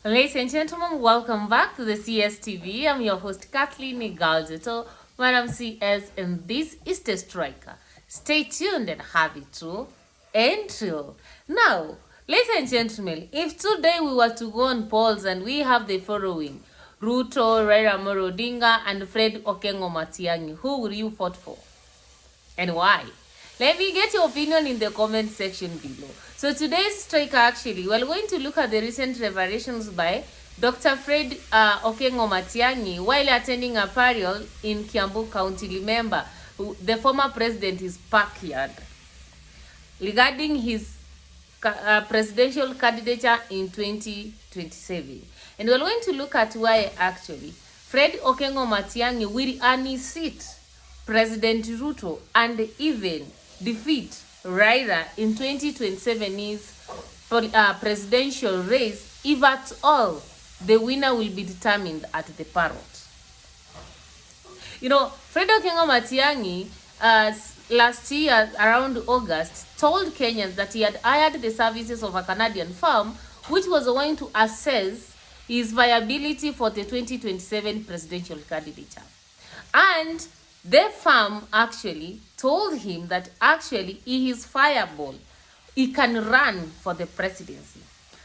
Ladies and gentlemen, welcome back to the CSTV. I'm your host, Kathleen Galjeto, Madam CS, and this is The Striker. Stay tuned and have it true and true. Now, ladies and gentlemen, if today we were to go on polls and we have the following, Ruto, Raila Odinga, and Fred Okengo Matiang'i, who will you vote for? And why? Let me get your opinion in the comment section below. So today's striker, actually, we're going to look at the recent revelations by Dr. Fred Okengo Matiang'i while attending a burial in Kiambu County. Remember, the former president is backyard regarding his presidential candidature in 2027. And we're going to look at why, actually, Fred Okengo Matiang'i will unseat President Ruto and even defeat Raila in 2027's presidential race, if at all the winner will be determined at the ballot. You know, Fred Okengo Matiang'i last year around August told Kenyans that he had hired the services of a Canadian firm which was going to assess his viability for the 2027 presidential candidature. And the firm actually told him that actually he is fireable. He can run for the presidency.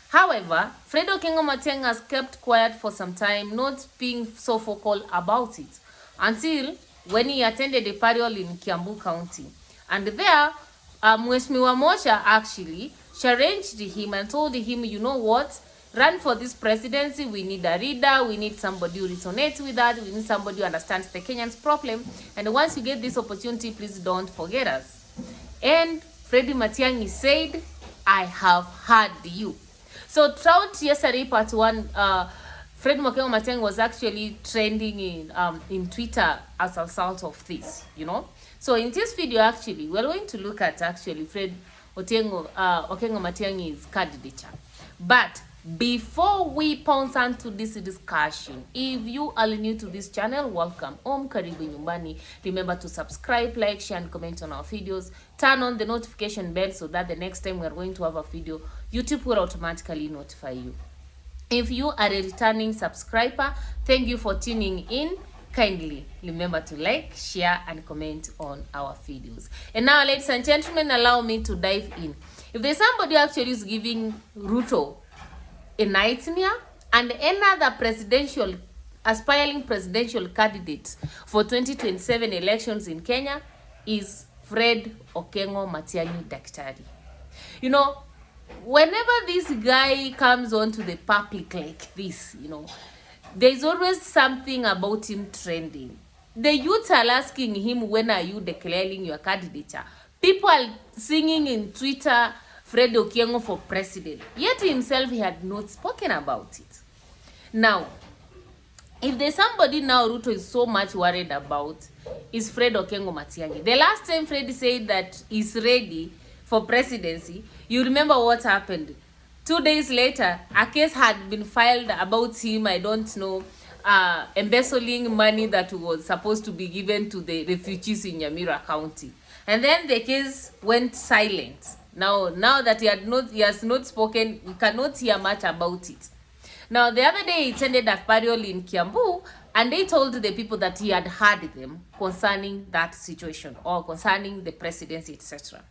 However, Fred Okengo Matiang'i has kept quiet for some time, not being so vocal about it, until when he attended a burial in Kiambu County. And there, Mheshimiwa Mosha actually challenged him and told him, you know what? Run for this presidency. We need a leader. We need somebody who resonates with that. We need somebody who understands the Kenyans' problem. And once you get this opportunity, please don't forget us. And Freddie Matiang'i said, I have heard you. So throughout yesterday, part one, Fred Okengo Matiang'i was actually trending in Twitter as a result of this, you know. So in this video, actually, we're going to look at actually Fred Okengo Matiang'i's candidature. But before we pounce onto this discussion, if you are new to this channel, welcome. Karibu nyumbani. Remember to subscribe, like, share, and comment on our videos. Turn on the notification bell so that the next time we are going to have a video, YouTube will automatically notify you. If you are a returning subscriber, thank you for tuning in. Kindly remember to like, share, and comment on our videos. And now, ladies and gentlemen, allow me to dive in. If there's somebody actually is giving Ruto a nightmare and any other aspiring presidential candidate for 2027 elections in Kenya, is Fred Okengo Matiang'i Daktari. You know, whenever this guy comes onto the public like this, you know, there's always something about him trending. The youth are asking him, when are you declaring your candidature? People are singing in Twitter, Fred Okengo for president. Yet himself, he had not spoken about it. Now, if there's somebody now Ruto is so much worried about, is Fred Okengo Matiang'i. The last time Fred said that he's ready for presidency, you remember what happened. 2 days later, a case had been filed about him, I don't know, embezzling money that was supposed to be given to the refugees in Nyamira County. And then the case went silent. Now that he has not spoken, we cannot hear much about it. Now, the other day, he attended a burial in Kiambu, and they told the people that he had heard them concerning that situation or concerning the presidency, etc.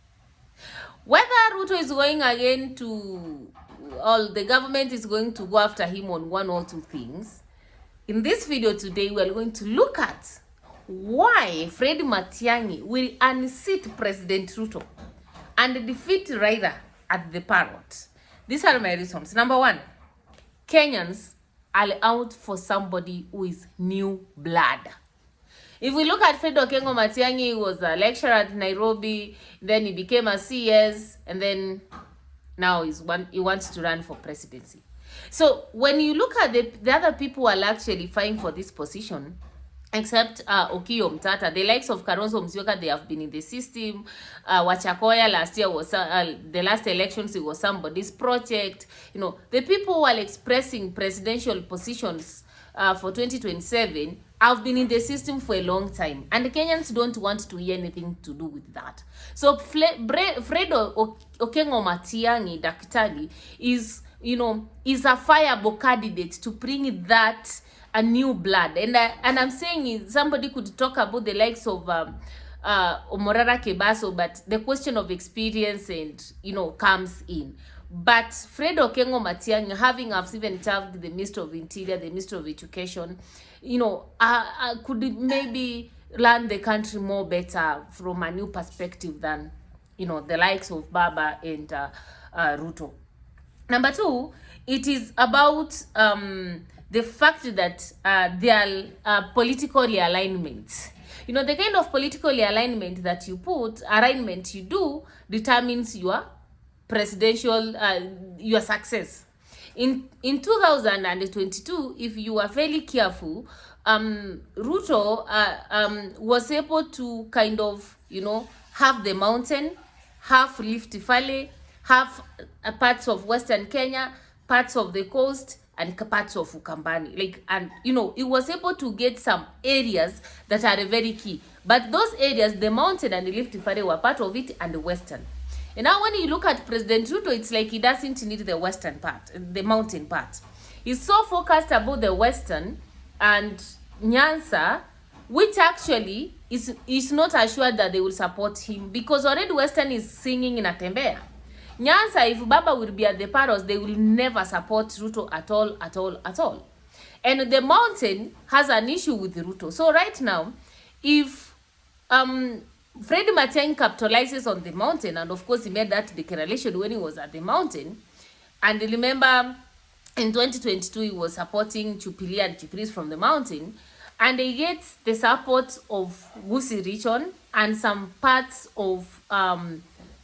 Whether Ruto is going again to, or the government is going to go after him on one or two things, in this video today, we are going to look at why Fred Matiang'i will unseat President Ruto and defeat Raila at the ballot. These are my reasons. Number one, Kenyans are out for somebody who is new blood. If we look at Fred Okengo Matiang'i, he was a lecturer at Nairobi, then he became a CS, and then now he wants to run for presidency. So when you look at the other people who are actually fighting for this position, except Okiya Omtata, the likes of Kalonzo Musyoka, they have been in the system. Wachakoya last year was the last elections, it was somebody's project. You know, the people who are expressing presidential positions for 2027 have been in the system for a long time, and the Kenyans don't want to hear anything to do with that. So Fred Okengo Matiang'i Daktari is is a viable candidate to bring that a new blood. And I'm saying somebody could talk about the likes of Omorara Kebaso, but the question of experience and comes in. But Fred Okengo Matiang'i, having even served the Minister of Interior, the Minister of Education, could maybe learn the country more better from a new perspective than the likes of Baba and Ruto. Number two, it is about the fact that there are political realignments. The kind of political alignment that you do determines your presidential your success. In 2022, if you are fairly careful, Ruto was able to kind of have the mountain, half Rift Valley, half parts of Western Kenya, parts of the coast, and parts of Ukambani. It was able to get some areas that are very key. But those areas, the mountain and the Rift Valley were part of it, and the western. And now when you look at President Ruto, it's like he doesn't need the western part, the mountain part. He's so focused about the western and Nyanza, which actually is not assured that they will support him, because already western is singing in Atembea. Nyanza, if Baba will be at the paros, they will never support Ruto at all. And the mountain has an issue with Ruto. So right now, if Fred Matiang'i capitalizes on the mountain, and of course he made that declaration when he was at the mountain, and remember in 2022 he was supporting Jubilee and Jubilee from the mountain, and he gets the support of Gusii region and some parts of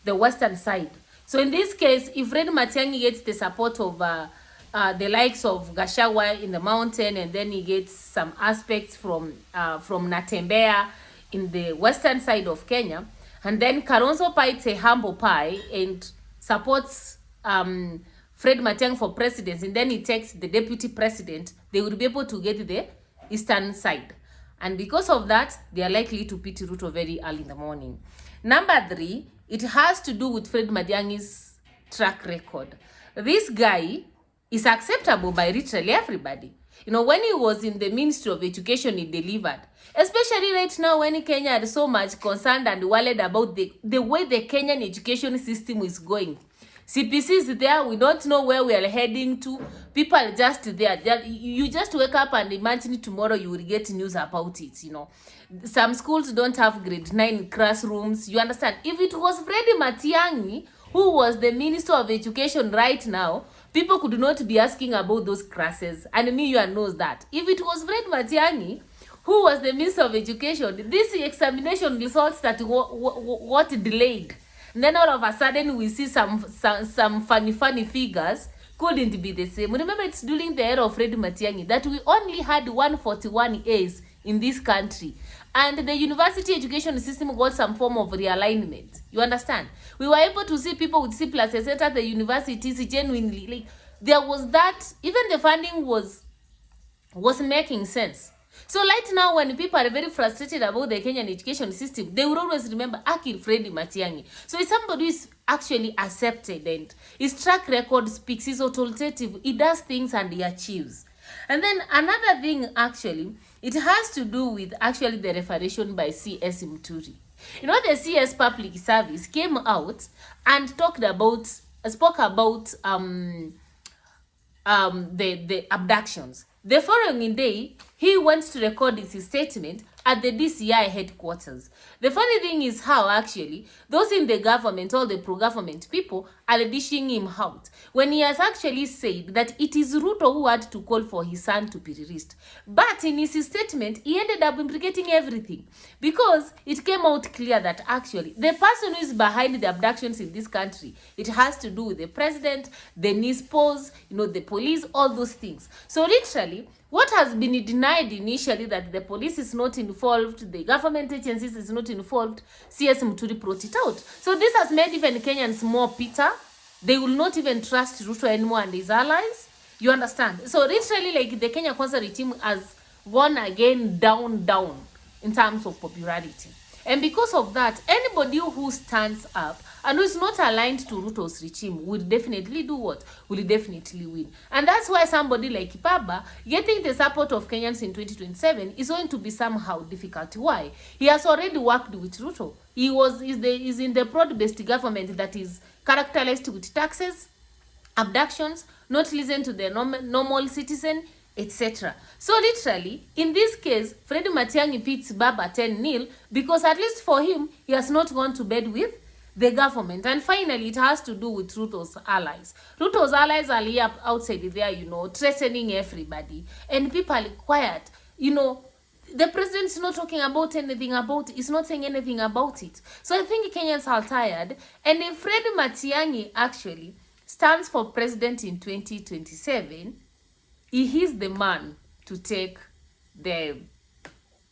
the western side. So in this case, if Fred Matiang'i gets the support of the likes of Gachagua in the mountain, and then he gets some aspects from Natembeya in the western side of Kenya, and then Kalonzo bites a humble pie and supports Fred Matiang'i for president, and then he takes the deputy president, they will be able to get the eastern side. And because of that, they are likely to beat Ruto very early in the morning. Number three, it has to do with Fred Matiang'i's track record. This guy is acceptable by literally everybody. When he was in the Ministry of Education, he delivered. Especially right now when Kenya is so much concerned and worried about the way the Kenyan education system is going. CPC is there. We don't know where we are heading to. People are just there. You just wake up and imagine tomorrow you will get news about it, Some schools don't have grade 9 classrooms. You understand? If it was Freddy Matiang'i, who was the Minister of Education right now, people could not be asking about those classes. And me, you knows that. If it was Fred Matiang'i, who was the Minister of Education, this examination results that what delayed. And then all of a sudden we see some funny figures couldn't be the same. Remember, it's during the era of Fred Matiang'i that we only had 141 A's in this country. And the university education system got some form of realignment. You understand? We were able to see people with C+ at the universities genuinely. There was that, even the funding was making sense. So right now, when people are very frustrated about the Kenyan education system, they will always remember Akil Freddy Matiang'i. So it's somebody who is actually accepted, and his track record speaks. He's authoritative. He does things and he achieves. And then another thing, actually, it has to do with actually the referendum by CS Muturi. The CS Public Service came out and spoke about the abductions. The following day, he went to record his statement at the DCI headquarters. The funny thing is how actually those in the government, all the pro-government people, are dishing him out, when he has actually said that it is Ruto who had to call for his son to be released. But in his statement, he ended up implicating everything, because it came out clear that actually the person who is behind the abductions in this country, it has to do with the president, the NISPOs, the police, all those things. So literally, what has been denied initially, that the police is not involved, the government agencies is not involved, CS Muturi brought it out. So this has made even Kenyans more bitter. They will not even trust Ruto anymore and his allies. You understand? So literally, the Kenya Kwanza regime has gone again down in terms of popularity. And because of that, anybody who stands up and who is not aligned to Ruto's regime will definitely do what? Will definitely win. And that's why somebody like Ipaba getting the support of Kenyans in 2027 is going to be somehow difficult. Why? He has already worked with Ruto. Is in the broad-based government that is characterized with taxes, abductions, not listen to the normal citizen, etc. So literally, in this case, Freddie Matiang'i beats Baba 10-0 because at least for him, he has not gone to bed with the government. And finally, it has to do with Ruto's allies. Ruto's allies are here outside there, threatening everybody. And people are quiet, the president's not talking about anything about it. He's not saying anything about it. So I think Kenyans are tired. And if Freddie Matiang'i actually stands for president in 2027, he is the man to take the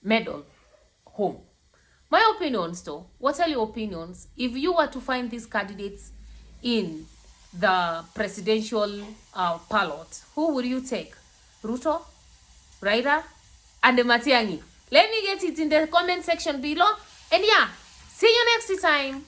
medal home. My opinions though, what are your opinions? If you were to find these candidates in the presidential ballot, who would you take? Ruto, Raila, and Matiang'i? Let me get it in the comment section below. And yeah, see you next time.